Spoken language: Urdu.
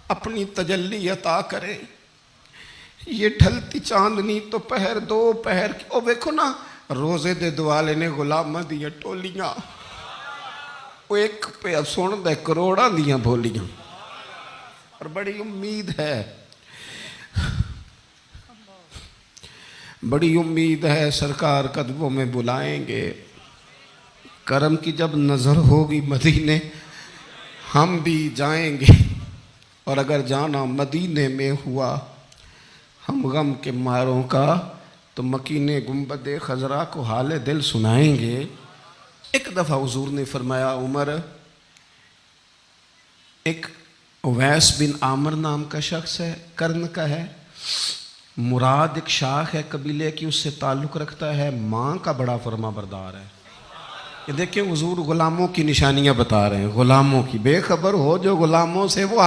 اپنی تجلی عطا کرے. یہ ڈھلتی چاندنی تو پہر دو پہر کی او ویکھو نا روزے دے دوالے نے غلامہ دیا ٹولیاں وہ ایک پہ سن دے کروڑاں دیاں بولیاں اور بڑی امید ہے بڑی امید ہے سرکار قدموں میں بلائیں گے. کرم کی جب نظر ہوگی مدینے ہم بھی جائیں گے اور اگر جانا مدینے میں ہوا ہم غم کے ماروں کا تو مکین گنبد خضرا کو حال دل سنائیں گے. ایک دفعہ حضور نے فرمایا عمر ایک اویس بن عامر نام کا شخص ہے کرن کا ہے مراد ایک شاخ ہے قبیلے کی اس سے تعلق رکھتا ہے ماں کا بڑا فرما بردار ہے. یہ دیکھیں حضور غلاموں کی نشانیاں بتا رہے ہیں غلاموں کی بے خبر ہو جو غلاموں سے وہ